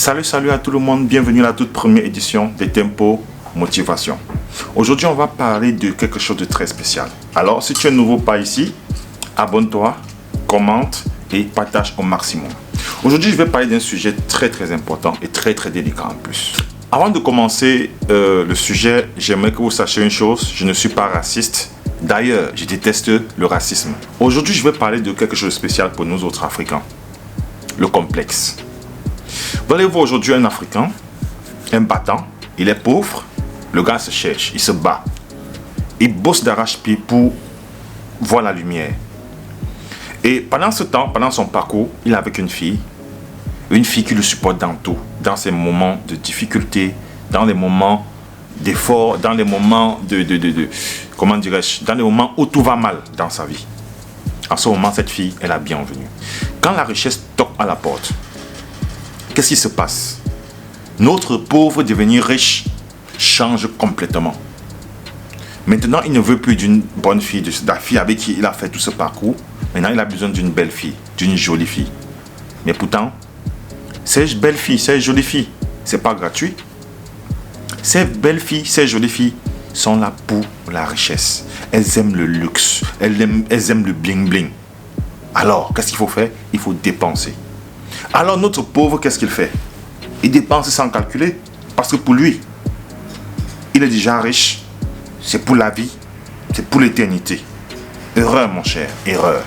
Salut à tout le monde, bienvenue à la toute première édition des Tempo Motivation. Aujourd'hui, on va parler de quelque chose de très spécial. Alors, si tu es nouveau par ici, abonne-toi, commente et partage au maximum. Aujourd'hui, je vais parler d'un sujet très important et très délicat en plus. Avant de commencer le sujet, j'aimerais que vous sachiez une chose, je ne suis pas raciste. D'ailleurs, je déteste le racisme. Aujourd'hui, je vais parler de quelque chose de spécial pour nous autres Africains. Le complexe. Vous allez voir aujourd'hui un Africain, un battant, il est pauvre, le gars se cherche, il se bat. Il bosse d'arrache-pied pour voir la lumière. Et pendant ce temps, pendant son parcours, il est avec une fille qui le supporte dans tout, dans ses moments de difficulté, dans les moments d'effort, dans les moments comment dirais-je, dans les moments où tout va mal dans sa vie. En ce moment, cette fille est la bienvenue. Quand la richesse toque à la porte, qu'est-ce qui se passe? Notre pauvre devenir riche change complètement. Maintenant, il ne veut plus d'une bonne fille, de la fille avec qui il a fait tout ce parcours. Maintenant, il a besoin d'une belle fille, d'une jolie fille. Mais pourtant, ces belles filles, ces jolies filles, c'est pas gratuit. Ces belles filles, ces jolies filles sont là pour la richesse. Elles aiment le luxe, elles aiment le bling bling. Alors, qu'est-ce qu'il faut faire? Il faut dépenser. Alors notre pauvre, qu'est-ce qu'il fait? Il dépense sans calculer. Parce que pour lui, il est déjà riche. C'est pour la vie. C'est pour l'éternité. Erreur, mon cher. Erreur.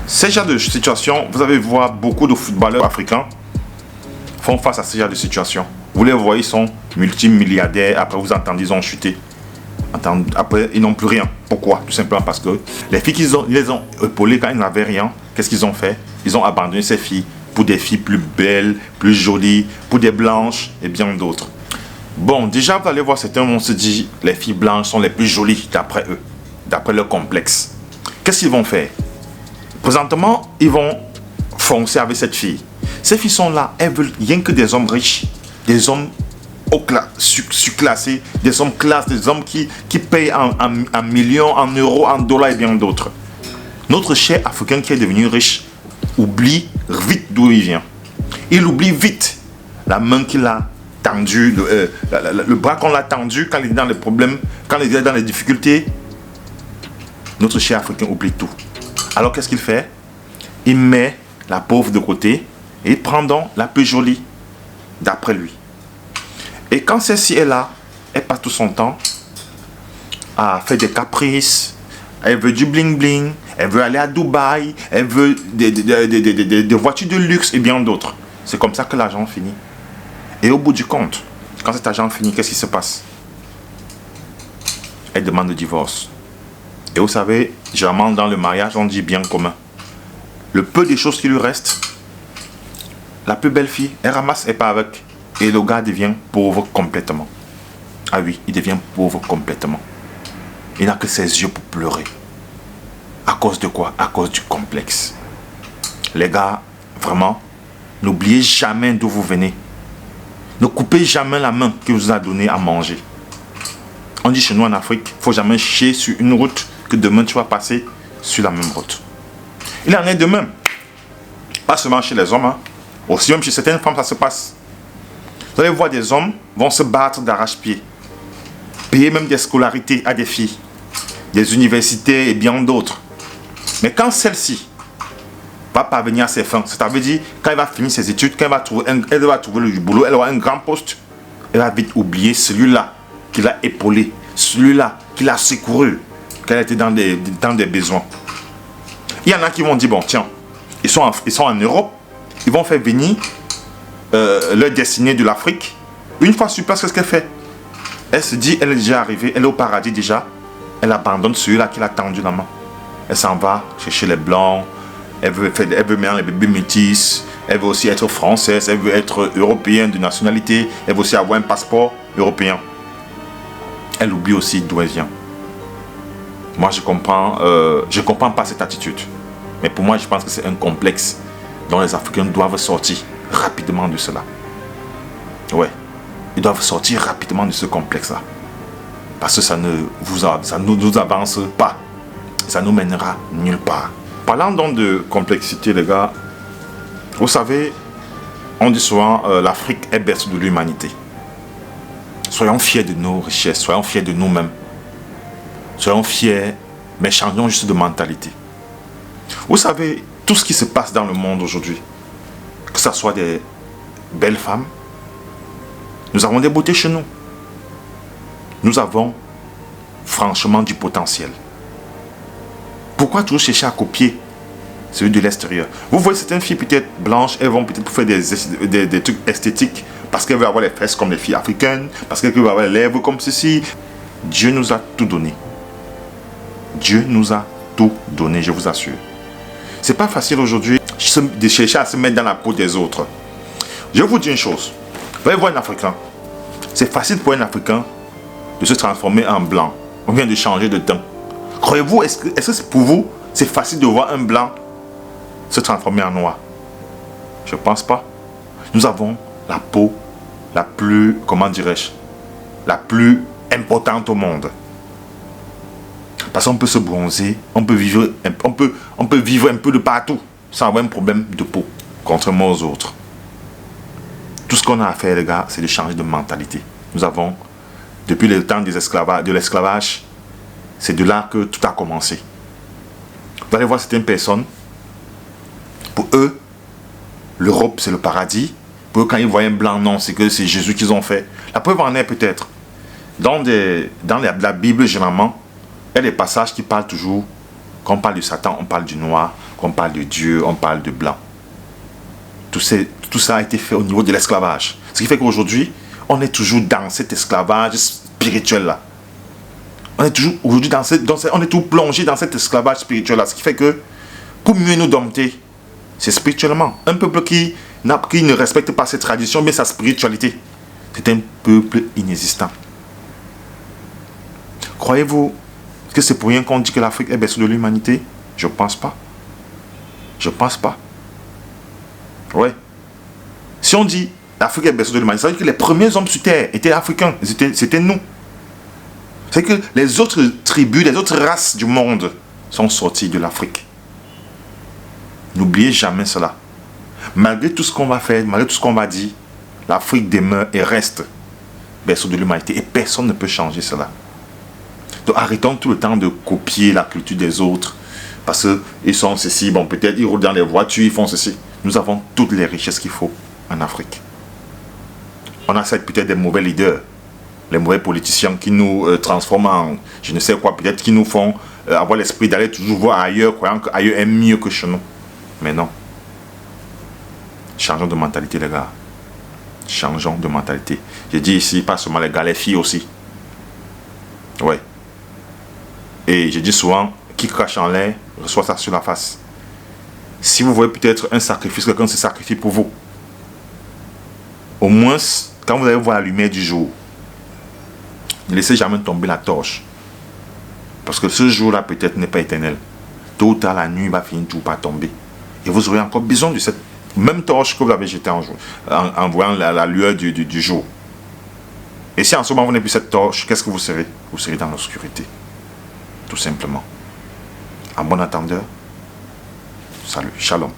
Ce genre de situation, vous allez voir beaucoup de footballeurs africains font face à ce genre de situation. Vous les voyez, ils sont multimilliardaires. Après, vous entendez, ils ont chuté. Après, ils n'ont plus rien. Pourquoi? Tout simplement parce que les filles qu'ils les ont épaulées quand ils n'avaient rien, qu'est-ce qu'ils ont fait? Ils ont abandonné ces filles pour des filles plus belles, plus jolies, pour des blanches et bien d'autres. Bon, déjà, vous allez voir, certains vont se dire les filles blanches sont les plus jolies d'après eux, d'après leur complexe. Qu'est-ce qu'ils vont faire? Présentement, ils vont foncer avec cette fille. Ces filles sont là, elles veulent rien que des hommes riches, des hommes surclassés, des hommes classe, des hommes qui payent en millions, en euros, en dollars et bien d'autres. Notre cher Africain qui est devenu riche oublie vite d'où il vient. Il oublie vite la main qu'il a tendue, le bras qu'on l'a tendu quand il est dans les problèmes, quand il est dans les difficultés. Notre cher Africain oublie tout. Alors qu'est-ce qu'il fait? Il met la pauvre de côté et il prend donc la plus jolie d'après lui. Et quand celle-ci est là, elle passe tout son temps à faire des caprices. Elle veut du bling bling, elle veut aller à Dubaï, elle veut des voitures de luxe et bien d'autres. C'est comme ça que l'argent finit. Et au bout du compte, quand cet argent finit, qu'est-ce qui se passe? Elle demande le divorce. Et vous savez, généralement dans le mariage, on dit bien commun. Le peu des choses qui lui restent, la plus belle fille, elle ramasse et part avec. Et le gars devient pauvre complètement. Ah oui, il devient pauvre complètement. Il n'a que ses yeux pour pleurer. À cause de quoi? À cause du complexe. Les gars, vraiment, n'oubliez jamais d'où vous venez. Ne coupez jamais la main qui vous a donné à manger. On dit chez nous en Afrique, il ne faut jamais chier sur une route que demain tu vas passer sur la même route. Il en est de même. Pas seulement chez les hommes, hein. Aussi même chez certaines femmes, ça se passe. Vous allez voir des hommes vont se battre d'arrache-pied. Payer même des scolarités à des filles, des universités et bien d'autres. Mais quand celle-ci va parvenir à ses fins, c'est-à-dire quand elle va finir ses études, quand elle va trouver le boulot, elle aura un grand poste, elle va vite oublier celui-là qui l'a épaulé, celui-là qui l'a secouru, qu'elle était dans des besoins. Il y en a qui vont dire, bon tiens, ils sont en Europe, ils vont faire venir leur destinée de l'Afrique. Une fois sur place, qu'est-ce qu'elle fait? Elle se dit, elle est déjà arrivée, elle est au paradis déjà. Elle abandonne celui-là qui l'a tendu la main. Elle s'en va chercher les blancs. Elle veut mettre les bébés métis. Elle veut aussi être française. Elle veut être européenne de nationalité. Elle veut aussi avoir un passeport européen. Elle oublie aussi d'où elle vient. Moi, je comprends pas cette attitude. Mais pour moi, je pense que c'est un complexe dont les Africains doivent sortir rapidement de cela. Ouais, ils doivent sortir rapidement de ce complexe-là. Parce que ça ne nous avance pas. Ça nous mènera nulle part. Parlant donc de complexité, les gars, vous savez, On dit souvent l'Afrique est berceau de l'humanité. Soyons fiers de nos richesses, soyons fiers de nous-mêmes. Soyons fiers, mais changeons juste de mentalité. Vous savez, tout ce qui se passe dans le monde aujourd'hui, que ce soit des belles femmes, nous avons des beautés chez nous. Nous avons franchement du potentiel. Pourquoi toujours chercher à copier celui de l'extérieur? Vous voyez certaines filles peut-être blanches, elles vont peut-être faire des trucs esthétiques parce qu'elles veulent avoir les fesses comme les filles africaines, parce qu'elles veulent avoir les lèvres comme ceci. Dieu nous a tout donné. Dieu nous a tout donné, je vous assure. C'est pas facile aujourd'hui de chercher à se mettre dans la peau des autres. Je vous dis une chose. Vous allez voir un Africain. C'est facile pour un Africain de se transformer en blanc. On vient de changer de teint. Croyez-vous, est-ce que pour vous, c'est facile de voir un blanc se transformer en noir? Je ne pense pas. Nous avons la peau la plus, comment dirais-je, la plus importante au monde. Parce qu'on peut se bronzer, on peut vivre un peu de partout sans avoir un problème de peau, contrairement aux autres. Tout ce qu'on a à faire, les gars, c'est de changer de mentalité. Nous avons, depuis le temps de l'esclavage, c'est de là que tout a commencé. Vous allez voir certaines personnes, pour eux, l'Europe c'est le paradis. Pour eux, quand ils voient un blanc, non, c'est que c'est Jésus qu'ils ont fait. La preuve en est peut-être. Dans la Bible, généralement, il y a des passages qui parlent toujours, quand on parle de Satan, on parle du noir, quand on parle de Dieu, on parle de blanc. Tout ça a été fait au niveau de l'esclavage. Ce qui fait qu'aujourd'hui, on est toujours dans cet esclavage spirituel-là. On est toujours aujourd'hui on est tout plongé dans cet esclavage spirituel-là. Ce qui fait que, pour mieux nous dompter, c'est spirituellement. Un peuple qui ne respecte pas ses traditions, mais sa spiritualité, c'est un peuple inexistant. Croyez-vous que c'est pour rien qu'on dit que l'Afrique est berceau de l'humanité? Je ne pense pas. Je ne pense pas. Ouais. Si on dit l'Afrique est berceau de l'humanité, ça veut dire que les premiers hommes sur Terre étaient africains. C'était nous. C'est que les autres tribus, les autres races du monde sont sorties de l'Afrique. N'oubliez jamais cela. Malgré tout ce qu'on va faire, malgré tout ce qu'on va dire, l'Afrique demeure et reste berceau de l'humanité. Et personne ne peut changer cela. Donc arrêtons tout le temps de copier la culture des autres. Parce qu'ils sont ceci, bon peut-être ils roulent dans les voitures, ils font ceci. Nous avons toutes les richesses qu'il faut en Afrique. On a peut-être des mauvais leaders, les mauvais politiciens qui nous transforment en je ne sais quoi, peut-être qui nous font avoir l'esprit d'aller toujours voir ailleurs, croyant qu'ailleurs est mieux que chez nous. Mais non. Changeons de mentalité, les gars. Changeons de mentalité. Je dis ici, pas seulement les gars, les filles aussi. Ouais. Et je dis souvent, qui crache en l'air, reçoit ça sur la face. Si vous voyez peut-être un sacrifice, quelqu'un se sacrifie pour vous. Au moins, quand vous allez voir la lumière du jour, ne laissez jamais tomber la torche. Parce que ce jour-là, peut-être, n'est pas éternel. Tôt ou tard, la nuit va finir tout par tomber. Et vous aurez encore besoin de cette même torche que vous avez jetée en voyant la lueur du jour. Et si en ce moment vous n'avez plus cette torche, qu'est-ce que vous serez? Vous serez dans l'obscurité. Tout simplement. En bon entendeur, salut, shalom.